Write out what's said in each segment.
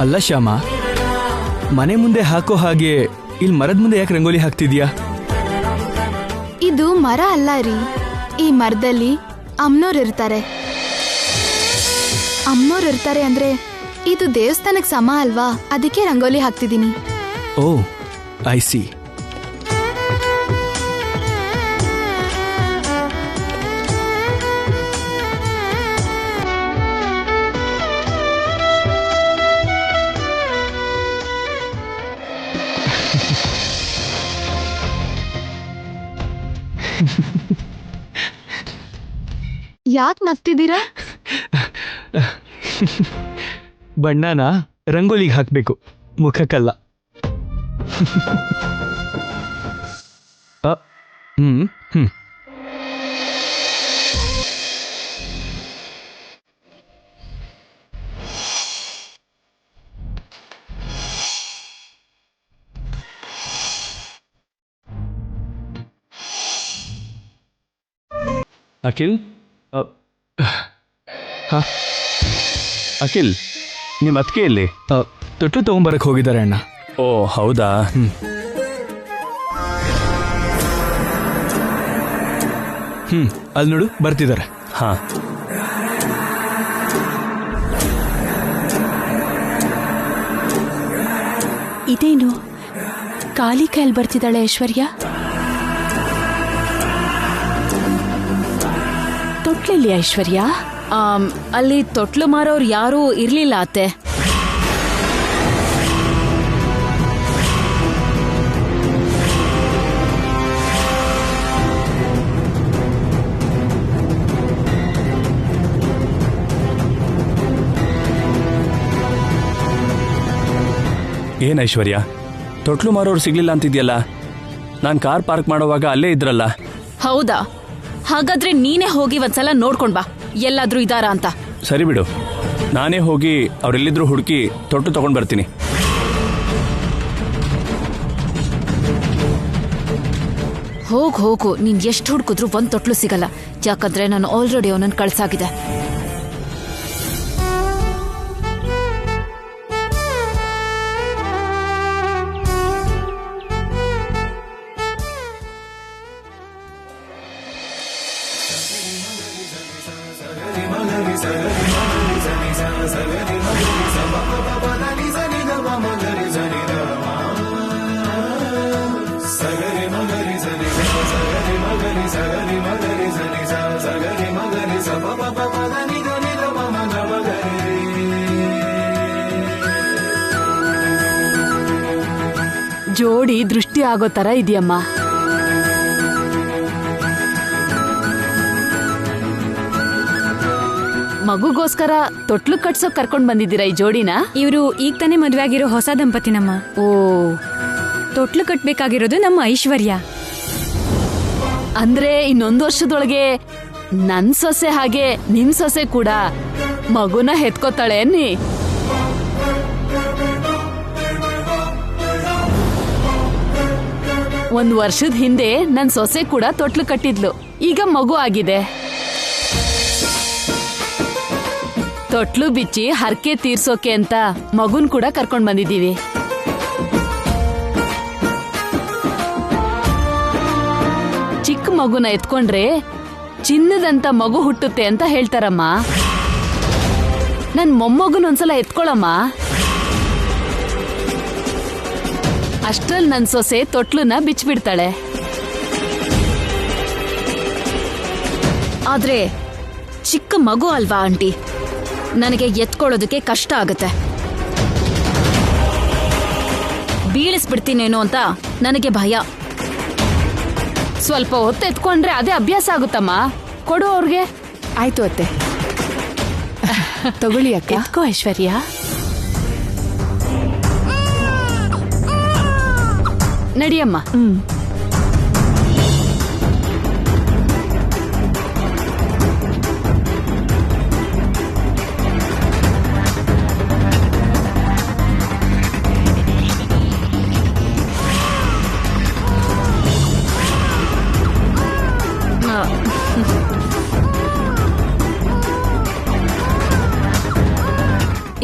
ಅಲ್ಲ ಶ್ಯಾಮ, ಮನೆ ಮುಂದೆ ಹಾಕೋ ಹಾಗೆ ಇಲ್ಲಿ ಮರದ ಮುಂದೆ ಯಾಕೆ ರಂಗೋಲಿ ಹಾಕ್ತಿದ್ಯಾ? ಇದು ಮರ ಅಲ್ಲ ರೀ, ಈ ಮರದಲ್ಲಿ ಅಮ್ಮನೋರ್ ಇರ್ತಾರೆ. ಅಮ್ಮನೋರ್ ಇರ್ತಾರೆ ಅಂದ್ರೆ ಇದು ದೇವಸ್ಥಾನಕ್ಕೆ ಸಮ ಅಲ್ವಾ, ಅದಕ್ಕೆ ರಂಗೋಲಿ ಹಾಕ್ತಿದ್ದೀನಿ. ಓ, ಐ ಸಿ. ಯಾಕೆ ನಗ್ತಿದ್ದೀರಾ? ಬಣ್ಣನ ರಂಗೋಲಿಗೆ ಹಾಕ್ಬೇಕು, ಮುಖಕ್ಕಲ್ಲ. ಅಖಿಲ್, ಅಖಿಲ್, ನಿಮ್ಮ ಅತ್ತಿಗೆ ಎಲ್ಲಿ? ತೊಟ್ಲು ತಗೊಂಬರಕ್ಕೆ ಹೋಗಿದ್ದಾರೆ ಅಣ್ಣ. ಓ ಹೌದಾ? ಅಲ್ಲಿ ನೋಡು, ಬರ್ತಿದ್ದಾರೆ. ಹಾ, ಇದೇನು ಖಾಲಿ ಕೈಯಲ್ಲಿ ಬರ್ತಿದ್ದಾಳೆ ಐಶ್ವರ್ಯ? ತೊಟ್ಲಲ್ಲಿ ಐಶ್ವರ್ಯ? ಅಲ್ಲಿ ತೊಟ್ಲು ಮಾರೋರು ಯಾರೂ ಇರ್ಲಿಲ್ಲ ಅತ್ತೆ. ಏನ್ ಐಶ್ವರ್ಯ, ತೊಟ್ಲು ಮಾರೋರು ಸಿಗ್ಲಿಲ್ಲ ಅಂತಿದ್ಯಲ್ಲ? ನಾನು ಕಾರ್ ಪಾರ್ಕ್ ಮಾಡುವಾಗ ಅಲ್ಲೇ ಇದ್ರಲ್ಲ. ಹೌದಾ? ಹಾಗಾದ್ರೆ ನೀನೇ ಹೋಗಿ ಒಂದ್ಸಲ ನೋಡ್ಕೊಂಡ್ ಬಾ, ಎಲ್ಲಾದ್ರೂ ಇದಾರಾ ಅಂತ. ಸರಿ ಬಿಡು, ನಾನೇ ಹೋಗಿ ಅವರೆಲ್ಲಿದ್ರು ಹುಡುಕಿ ತೊಟ್ಟು ತಗೊಂಡ್ ಬರ್ತೀನಿ. ಹೋಗು, ನೀನ್ ಎಷ್ಟು ಹುಡುಕಿದ್ರು ಒಂದ್ ತೊಟ್ಲು ಸಿಗಲ್ಲ, ಯಾಕಂದ್ರೆ ನಾನು ಆಲ್ರೆಡಿ ಅವನನ್ನ ಕಳ್ಸಾಗಿದೆ. ಜೋಡಿ ದೃಷ್ಟಿ ಆಗೋ ತರ ಇದೆಯಮ್ಮ. ಮಗುಗೋಸ್ಕರ ತೊಟ್ಲು ಕಟ್ಸೋಕ್ ಕರ್ಕೊಂಡ್ ಬಂದಿದ್ದೀರಾ ಈ ಜೋಡಿನ? ಇವರು ಈಗ ತಾನೇ ಮದುವೆ ಆಗಿರೋ ಹೊಸ ದಂಪತಿನಮ್ಮ. ಓ, ತೊಟ್ಲು ಕಟ್ಬೇಕಾಗಿರೋದು ನಮ್ಮ ಐಶ್ವರ್ಯ. ಅಂದ್ರೆ ಇನ್ನೊಂದು ವರ್ಷದೊಳಗೆ ನನ್ ಸೊಸೆ ಹಾಗೆ ನಿಮ್ ಸೊಸೆ ಕೂಡ ಮಗುನ ಹೆತ್ಕೋತಾಳೆ ಅನ್ನಿ. ಒಂದ್ ವರ್ಷದ ಹಿಂದೆ ನನ್ ಸೊಸೆ ಕೂಡ ತೊಟ್ಲು ಕಟ್ಟಿದ್ಲು, ಈಗ ಮಗು ಆಗಿದೆ. ತೊಟ್ಲು ಬಿಚ್ಚಿ ಹರಕೆ ತೀರ್ಸೋಕೆ ಅಂತ ಮಗುನ್ ಕೂಡ ಕರ್ಕೊಂಡ್ ಬಂದಿದೀವಿ. ಚಿಕ್ಕ ಮಗುನ ಎತ್ಕೊಂಡ್ರೆ ಚಿನ್ನದಂತ ಮಗು ಹುಟ್ಟುತ್ತೆ ಅಂತ ಹೇಳ್ತಾರಮ್ಮ. ನನ್ ಮೊಮ್ಮಗುನ ಒಂದ್ಸಲ ಎತ್ಕೊಳಮ್ಮ. ಅಷ್ಟ್ರಲ್ಲಿ ನನ್ ಸೊಸೆ ತೊಟ್ಲನ್ನ ಬಿಚ್ಚಿಬಿಡ್ತಾಳೆ. ಆದ್ರೆ ಚಿಕ್ಕ ಮಗು ಅಲ್ವಾ ಆಂಟಿ, ನನಗೆ ಎತ್ಕೊಳ್ಳೋದಕ್ಕೆ ಕಷ್ಟ ಆಗುತ್ತೆ. ಬೀಳಿಸ್ಬಿಡ್ತೀನೇನೋ ಅಂತ ನನಗೆ ಭಯ. ಸ್ವಲ್ಪ ಹೊತ್ತು ಎತ್ಕೊಂಡ್ರೆ ಅದೇ ಅಭ್ಯಾಸ ಆಗುತ್ತಮ್ಮ. ಕೊಡು ಅವ್ರಿಗೆ. ಆಯ್ತು ಅತ್ತೆ, ತಗೊಳ್ಳಿ ಅಕ್ಕ. ಎತ್ಕೋ ಐಶ್ವರ್ಯ. ನಡಿಯಮ್ಮ.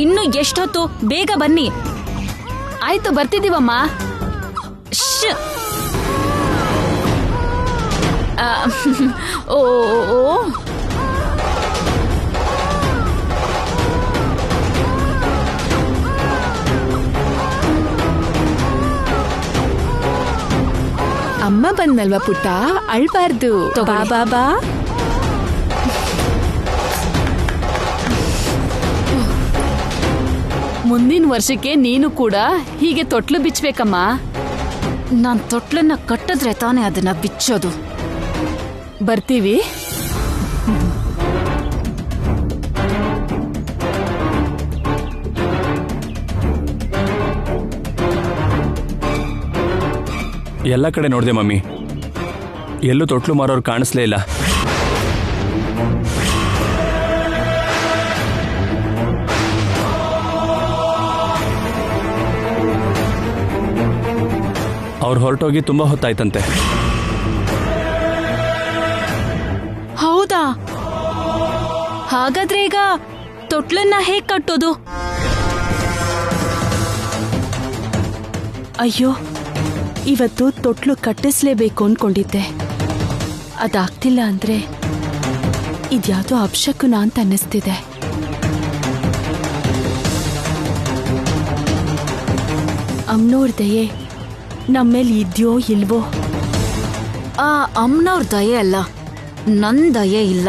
ಇನ್ನು ಎಷ್ಟೊತ್ತು? ಬೇಗ ಬನ್ನಿ. ಆಯ್ತು, ಬರ್ತಿದೀವಮ್ಮ. ಶ್ಶ್. ಆ, ಓ ಓ, ಓ. ಅಮ್ಮ ಬಂದ್ನಲ್ವಾ ಪುಟ್ಟ, ಅಳ್ಬಾರ್ದು. ಬಾ ಬಾ ಬಾ. ಮುಂದಿನ ವರ್ಷಕ್ಕೆ ನೀನು ಕೂಡ ಹೀಗೆ ತೊಟ್ಲು ಬಿಚ್ಚಬೇಕಮ್ಮ. ನಾನ್ ತೊಟ್ಲನ್ನ ಕಟ್ಟಿದ್ರೆ ತಾನೇ ಅದನ್ನ ಬಿಚ್ಚೋದು. ಬರ್ತೀವಿ. ಎಲ್ಲ ಕಡೆ ನೋಡಿದೆ ಮಮ್ಮಿ, ಎಲ್ಲೂ ತೊಟ್ಲು ಮಾರೋರು ಕಾಣಿಸ್ಲೇ ಇಲ್ಲ. ಅವ್ರು ಹೊರಟೋಗಿ ತುಂಬಾ ಹೊತ್ತಾಯ್ತಂತೆ. ಹೌದಾ? ಹಾಗಾದ್ರೆ ಈಗ ತೊಟ್ಲನ್ನ ಹೇಗ್ ಕಟ್ಟೋದು? ಅಯ್ಯೋ, ಇವತ್ತು ತೊಟ್ಲು ಕಟ್ಟಿಸ್ಲೇಬೇಕು ಅನ್ಕೊಂಡಿದ್ದೆ. ಅದಾಗ್ತಿಲ್ಲ ಅಂದ್ರೆ ಇದ್ಯಾವುದೋ ಅಪಶಕುನ ಅಂತ ಅನ್ನಿಸ್ತಿದೆ. ಅಮ್ನೋರ್ ದಯೆ ನಮ್ಮೇಲೆ ಇದ್ಯೋ ಇಲ್ವೋ? ಆ ಅಮ್ಮನವ್ರ ದಯೆ ಅಲ್ಲ, ನನ್ ದಯೆ ಇಲ್ಲ.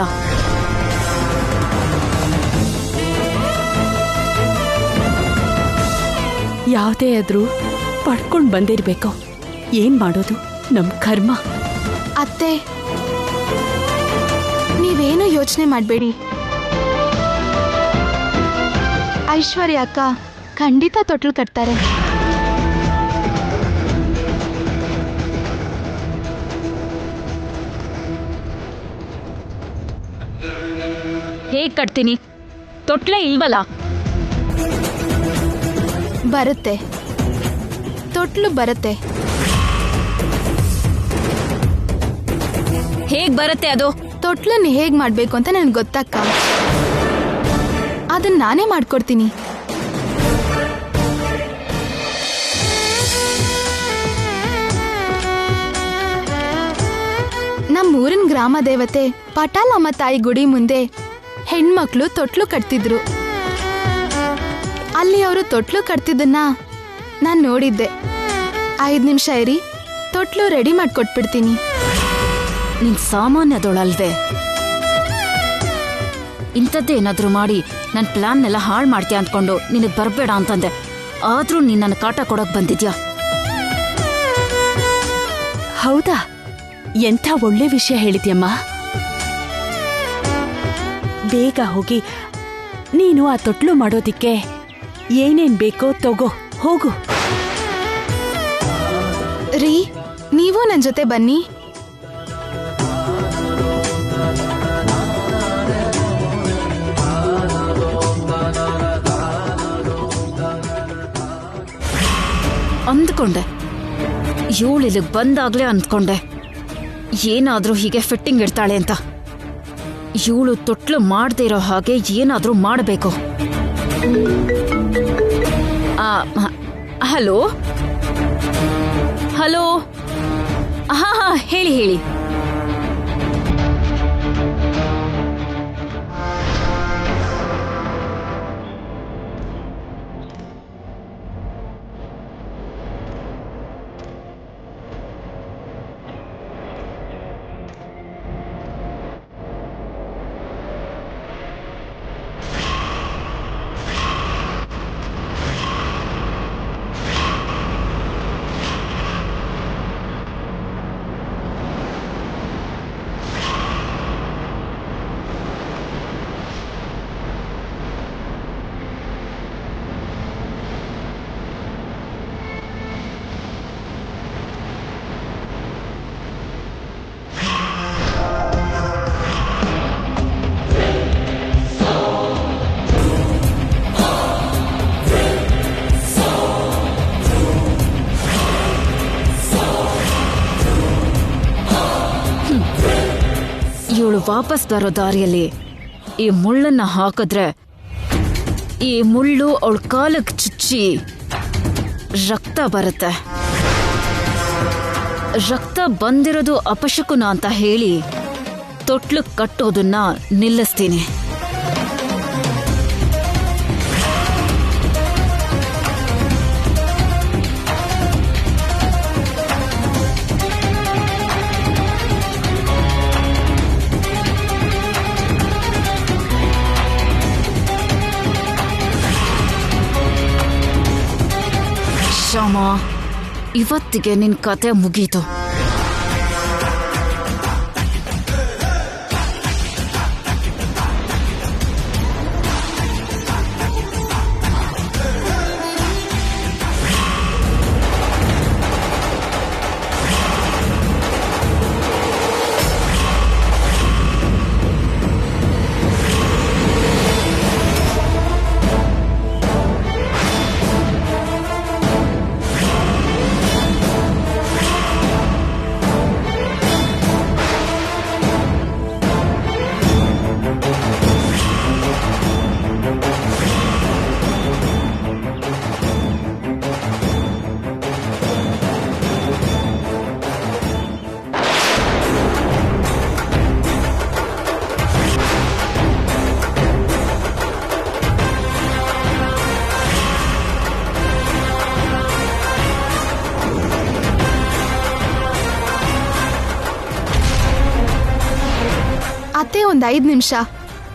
ಯಾವುದೇ ಆದ್ರೂ ಪಡ್ಕೊಂಡ್ ಬಂದಿರ್ಬೇಕು. ಏನ್ ಮಾಡೋದು, ನಮ್ ಕರ್ಮ. ಅತ್ತೆ, ನೀವೇನು ಯೋಚನೆ ಮಾಡಬೇಡಿ. ಐಶ್ವರ್ಯ ಅಕ್ಕ ಖಂಡಿತ ತೊಟ್ಲು ಕಟ್ತಾರೆ. ಹೇಗ್ ಕಟ್ತೀನಿ? ತೊಟ್ಲೇ ಇಲ್ವಲ್ಲ. ಬರುತ್ತೆ, ತೊಟ್ಲು ಬರುತ್ತೆ. ಹೇಗ್ ಬರುತ್ತೆ ಅದು? ತೊಟ್ಲನ್ನ ಹೇಗ್ ಮಾಡ್ಬೇಕು ಅಂತ ನನ್ಗೆ ಗೊತ್ತಕ್ಕ. ಅದನ್ನ ನಾನೇ ಮಾಡ್ಕೊಡ್ತೀನಿ. ನಮ್ಮೂರಿನ ಗ್ರಾಮ ದೇವತೆ ಪಟಾಲಮ್ಮ ತಾಯಿ ಗುಡಿ ಮುಂದೆ ಹೆಣ್ಮಕ್ಳು ತೊಟ್ಲು ಕಟ್ತಿದ್ರು. ಅಲ್ಲಿ ಅವರು ತೊಟ್ಲು ಕಟ್ತಿದ್ದನ್ನ ನಾನು ನೋಡಿದ್ದೆ. 5 ನಿಮಿಷ ಇರಿ, ತೊಟ್ಲು ರೆಡಿ ಮಾಡ್ಕೊಟ್ಬಿಡ್ತೀನಿ. ನಿನ್ ಸಾಮಾನ್ಯದೊಳಲ್ವೇ? ಇಂಥದ್ದೇನಾದ್ರೂ ಮಾಡಿ ನನ್ನ ಪ್ಲಾನ್ನೆಲ್ಲ ಹಾಳು ಮಾಡ್ತೀಯ ಅಂದ್ಕೊಂಡು ನಿನಗೆ ಬರಬೇಡ ಅಂತಂದೆ. ಆದ್ರೂ ನೀನ್ ನನ್ನ ಕಾಟ ಕೊಡಕ್ ಬಂದಿದ್ಯಾ? ಹೌದಾ? ಎಂಥ ಒಳ್ಳೆ ವಿಷಯ ಹೇಳಿದ್ಯಮ್ಮ. ಬೇಗ ಹೋಗಿ ನೀನು ಆ ತೊಟ್ಲು ಮಾಡೋದಿಕ್ಕೆ ಏನೇನ್ ಬೇಕೋ ತಗೋ, ಹೋಗು. ರೀ, ನೀವು ನನ್ನ ಜೊತೆ ಬನ್ನಿ. ಅಂದ್ಕೊಂಡೆ, ಇವಳಿಲ್ಲಿಗೆ ಬಂದಾಗ್ಲೇ ಅಂದ್ಕೊಂಡೆ ಏನಾದ್ರೂ ಹೀಗೆ ಫಿಟ್ಟಿಂಗ್ ಇಡ್ತಾಳೆ ಅಂತ. ಇವಳು ತೊಟ್ಲು ಮಾಡದೇ ಇರೋ ಹಾಗೆ ಏನಾದ್ರೂ ಮಾಡಬೇಕು. ಹಲೋ ಹಲೋ, ಹಾ ಹಾ, ಹೇಳಿ ಹೇಳಿ. ಇವಳು ವಾಪಸ್ ಬರೋ ದಾರಿಯಲ್ಲಿ ಈ ಮುಳ್ಳನ್ನ ಹಾಕಿದ್ರೆ ಈ ಮುಳ್ಳು ಅವಳ ಕಾಲಕ್ಕೆ ಚುಚ್ಚಿ ರಕ್ತ ಬರುತ್ತೆ. ರಕ್ತ ಬಂದಿರೋದು ಅಪಶಕುನ ಅಂತ ಹೇಳಿ ತೊಟ್ಲು ಕಟ್ಟೋದನ್ನ ನಿಲ್ಲಿಸ್ತೀನಿ. ಶ್ಯಾಮ, ಇವತ್ತಿಗೆ ನಿನ್ ಕತೆ ಮುಗೀತು. ಅತ್ತೆ, ಒಂದು 5 ನಿಮಿಷ,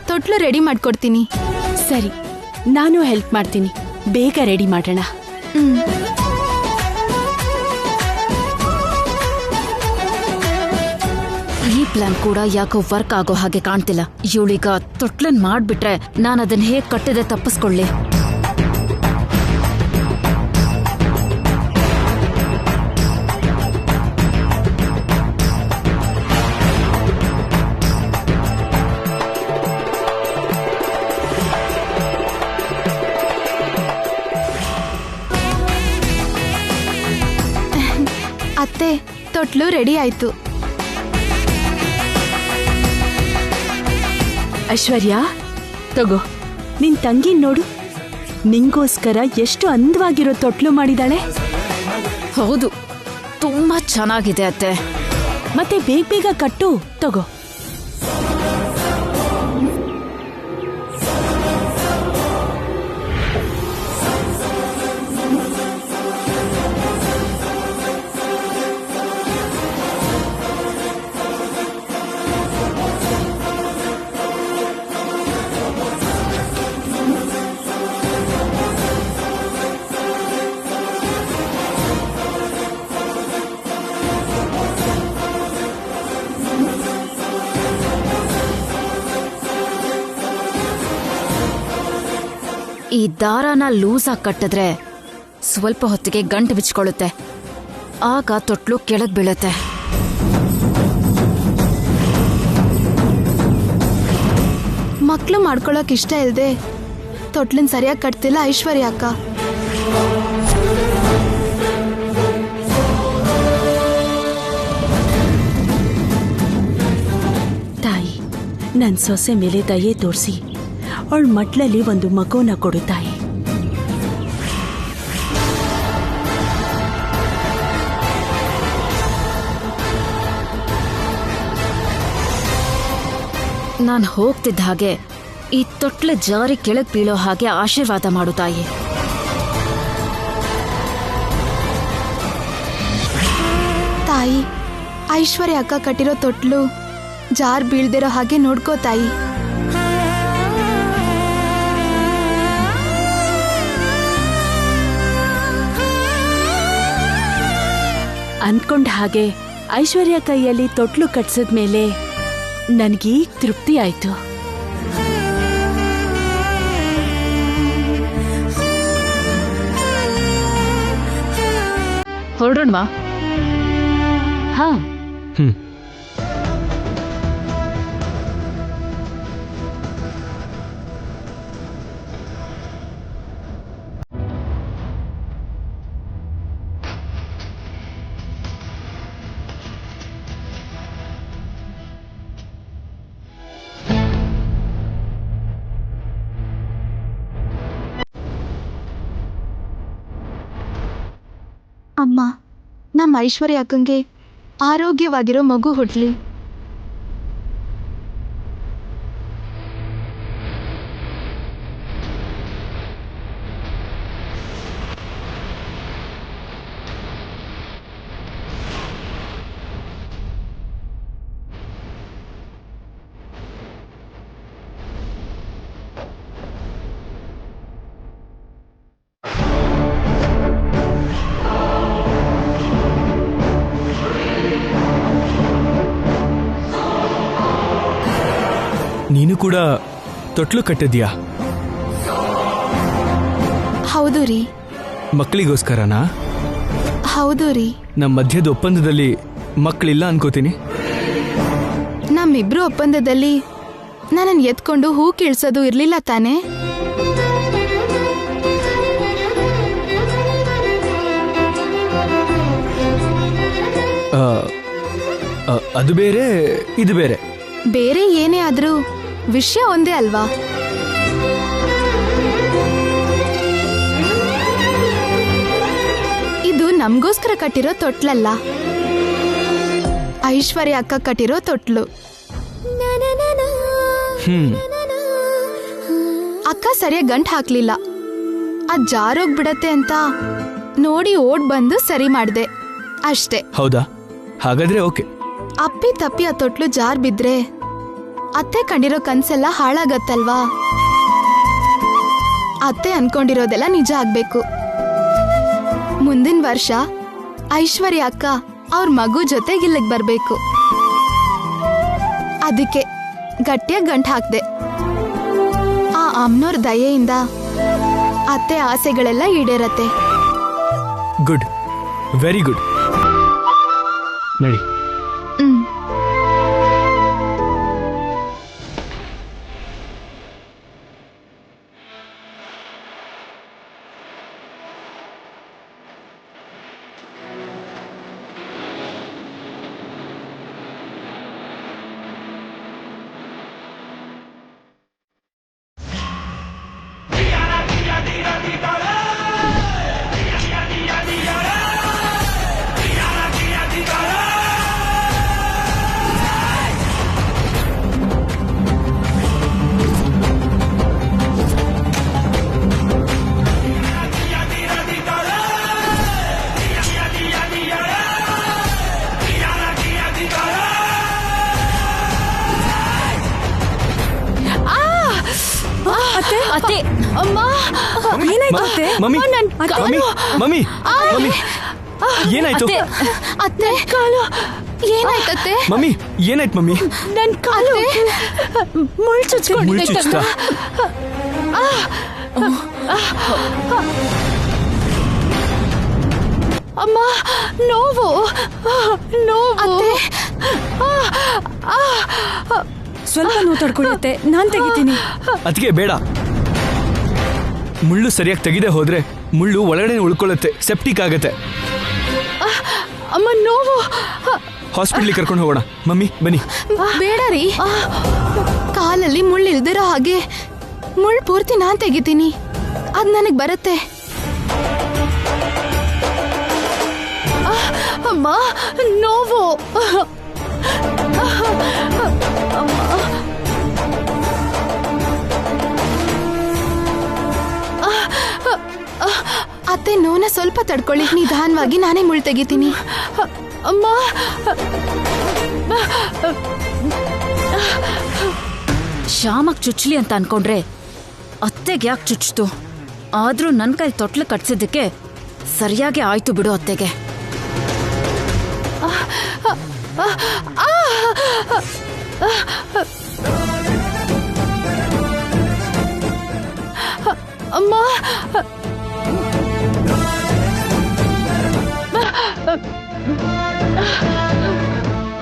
ತೊಟ್ಲು ರೆಡಿ ಮಾಡ್ಕೊಡ್ತೀನಿ. ಸರಿ, ನಾನು ಹೆಲ್ಪ್ ಮಾಡ್ತೀನಿ. ಬೇಗ ರೆಡಿ ಮಾಡೋಣ. ಈ ಪ್ಲಾನ್ ಕೂಡ ಯಾಕೋ ವರ್ಕ್ ಆಗೋ ಹಾಗೆ ಕಾಣ್ತಿಲ್ಲ. ಇವಳೀಗ ತೊಟ್ಲನ್ ಮಾಡ್ಬಿಟ್ರೆ ನಾನು ಅದನ್ನ ಹೇಗ್ ಕಟ್ಟದೆ ತಪ್ಪಿಸ್ಕೊಳ್ಳಿ. ಅತ್ತೆ, ತೊಟ್ಲು ರೆಡಿ ಆಯ್ತು. ಐಶ್ವರ್ಯ, ತಗೋ, ನಿನ್ ತಂಗಿ ನೋಡು, ನಿಂಗೋಸ್ಕರ ಎಷ್ಟು ಅಂದವಾಗಿರೋ ತೊಟ್ಲು ಮಾಡಿದಾಳೆ. ಹೌದು, ತುಂಬಾ ಚೆನ್ನಾಗಿದೆ ಅತ್ತೆ. ಮತ್ತೆ ಬೇಗ ಬೇಗ ಕಟ್ಟು. ತಗೋ. ಈ ದಾರಾನ ಲೂಸ್ ಆಗಿ ಕಟ್ಟಿದ್ರೆ ಸ್ವಲ್ಪ ಹೊತ್ತಿಗೆ ಗಂಟು ಬಿಚ್ಕೊಳ್ಳುತ್ತೆ. ಆಗ ತೊಟ್ಲು ಕೆಳಗ್ ಬೀಳುತ್ತೆ. ಮಕ್ಳು ಮಾಡ್ಕೊಳಕ್ ಇಷ್ಟ ಇಲ್ದೆ ತೊಟ್ಲನ್ ಸರಿಯಾಗಿ ಕಟ್ತಿಲ್ಲ ಐಶ್ವರ್ಯ ಅಕ್ಕ. ತಾಯಿ, ನನ್ ಸೊಸೆ ಮೇಲೆ ದಯೆ ತೋರಿಸಿ ಅವಳ ಮಟ್ಲಲ್ಲಿ ಒಂದು ಮಗುನ ಕೊಡು ತಾಯಿ. ನಾನ್ ಹೋಗ್ತಿದ್ದ ಹಾಗೆ ಈ ತೊಟ್ಲ ಜಾರಿ ಕೆಳಗ್ ಬೀಳೋ ಹಾಗೆ ಆಶೀರ್ವಾದ ಮಾಡು ತಾಯಿ. ತಾಯಿ, ಐಶ್ವರ್ಯ ಅಕ್ಕ ಕಟ್ಟಿರೋ ತೊಟ್ಲು ಜಾರ್ ಬೀಳ್ದಿರೋ ಹಾಗೆ ನೋಡ್ಕೋ ತಾಯಿ. ಅನ್ಕೊಂಡ ಹಾಗೆ ಐಶ್ವರ್ಯ ಕೈಯಲ್ಲಿ ತೊಟ್ಲು ಕಟ್ಸಿದ್ಮೇಲೆ ನನ್ಗೀಗ ತೃಪ್ತಿ ಆಯ್ತು. ಹೊರಡೋಣವಾ? ಹಾ, ಅಮ್ಮ, ನಮ್ಮ ಐಶ್ವರ್ಯ ಅಕ್ಕಂಗೆ ಆರೋಗ್ಯವಾಗಿರೋ ಮಗು ಹುಟ್ಲಿ. ನೀನು ಕೂಡ ತೊಟ್ಲು ಕಟ್ಟಿದ್ಯಾ? ಹೌದು ರೀ. ಮಕ್ಕಳಿಗೋಸ್ಕರನಾ? ಹೌದು ರೀ. ನಮ್ಮ ಮಧ್ಯದ ಒಪ್ಪಂದದಲ್ಲಿ ಮಕ್ಕಳಿಲ್ಲ ಅನ್ಕೋತೀನಿ. ನಮ್ಮಿಬ್ರು ಒಪ್ಪಂದದಲ್ಲಿ ನನ್ನನ್ನು ಎತ್ಕೊಂಡು ಹೂ ಕೀಳ್ಸೋದು ಇರ್ಲಿಲ್ಲ ತಾನೇ? ಅದು ಬೇರೆ, ಇದು ಬೇರೆ. ಬೇರೆ ಏನೇ ಆದ್ರೂ ವಿಷಯ ಒಂದೇ ಅಲ್ವಾ? ಇದು ನಮ್ಗೋಸ್ಕರ ಕಟ್ಟಿರೋ ತೊಟ್ಲಲ್ಲ, ಐಶ್ವರ್ಯ ಅಕ್ಕ ಕಟ್ಟಿರೋ ತೊಟ್ಲು. ಅಕ್ಕ ಸರಿಯಾಗಿ ಗಂಟ್ ಹಾಕ್ಲಿಲ್ಲ, ಅದ್ ಜಾರೋಗ್ಬಿಡತ್ತೆ ಅಂತ ನೋಡಿ ಓಡ್ ಬಂದು ಸರಿ ಮಾಡ್ದೆ ಅಷ್ಟೇ. ಹೌದಾ? ಹಾಗಾದ್ರೆ ಓಕೆ. ಅಪ್ಪಿ ತಪ್ಪಿ ಆ ತೊಟ್ಲು ಜಾರ್ ಬಿದ್ರೆ ಅತ್ತೆ ಕಂಡಿರೋ ಕನ್ಸೆಲ್ಲ ಹಾಳಾಗತ್ತಲ್ವಾ? ಅತ್ತೆ ಅನ್ಕೊಂಡಿರೋದೆಲ್ಲ ನಿಜ ಆಗ್ಬೇಕು. ಮುಂದಿನ ವರ್ಷ ಐಶ್ವರ್ಯ ಅಕ್ಕ ಅವ್ರ ಮಗು ಜೊತೆಗೆ ಇಲ್ಲಿಗೆ ಬರ್ಬೇಕು. ಅದಕ್ಕೆ ಗಟ್ಟಿಯಾಗಿ ಗಂಟು ಹಾಕ್ದೆ. ಆ ಅಮ್ಮನವ್ರ ದಯೆಯಿಂದ ಅತ್ತೆ ಆಸೆಗಳೆಲ್ಲ ಈಡೇರತ್ತೆ. Good, very good. ನಡಿ. ಅತ್ತೆ, ಅಮ್ಮ, ಏನಾಯ್ತು? ಮಮ್ಮಿ, ಮಮ್ಮಿ, ಮಮ್ಮಿ, ಮಮ್ಮಿ, ಏನಾಯ್ತು? ಅತ್ತೆ ಕಾಲು ಏನಾಯ್ತತ್ತೆ? ಮಮ್ಮಿ, ಏನಾಯ್ತು ಮಮ್ಮಿ? ನನ್ ಕಾಲು ಮುಳ್ಳು ಚುಚ್ಚಿಕೊಂಡಿದೆ. ಅಮ್ಮ, ನೋವು ನೋವು. ಸ್ವಲ್ಪ ನೋವು ತಡ್ಕೊಳ್ಳುತ್ತೆ, ನಾನ್ ತೆಗಿತೀನಿ. ಅದಕ್ಕೆ ಬೇಡ. ಮುಳ್ಳು ಸರಿಯಾಗಿ ತೆಗೆದೇ ಹೋದ್ರೆ ಮುಳ್ಳು ಒಳಗಡೆ ಉಳ್ಕೊಳ್ಳುತ್ತೆ, ಸೆಪ್ಟಿಕ್ ಆಗತ್ತೆ. ಅಮ್ಮ, ನೋವು. ಹಾಸ್ಪಿಟ್ಲಿಗೆ ಕರ್ಕೊಂಡು ಹೋಗೋಣ. ಮಮ್ಮಿ ಬನ್ನಿ. ಬೇಡ ರೀ, ಕಾಲಲ್ಲಿ ಮುಳ್ಳು ಇಲ್ದಿರೋ ಹಾಗೆ ಮುಳ್ಳು ಪೂರ್ತಿ ನಾನ್ ತೆಗಿತೀನಿ, ಅದ್ ನನಗ್ ಬರುತ್ತೆ. ಅಮ್ಮ, ನೋವು. ಅತ್ತೆ, ನೋನ ಸ್ವಲ್ಪ ತಡ್ಕೊಳ್ಳಿ, ನಿಧಾನವಾಗಿ ನಾನೇ ಮುಳ್ಳು ತೆಗಿತೀನಿ. ಅಮ್ಮ, ಶ್ಯಾಮಕ್ ಚುಚ್ಲಿ ಅಂತ ಅನ್ಕೊಂಡ್ರೆ ಅತ್ತೆಗೆ ಯಾಕೆ ಚುಚ್ತು? ಆದ್ರೂ ನನ್ ಕೈ ತೊಟ್ಲು ಕಟ್ಸಿದ್ದಕ್ಕೆ ಸರಿಯಾಗಿ ಆಯ್ತು ಬಿಡು ಅತ್ತೆಗೆ. ಅಮ್ಮ,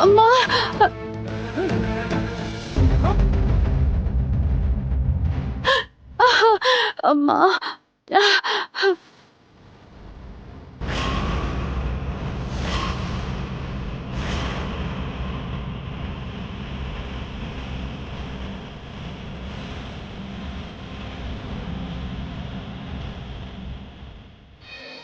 ಅಮ್ಮ, ಅಮ್ಮ.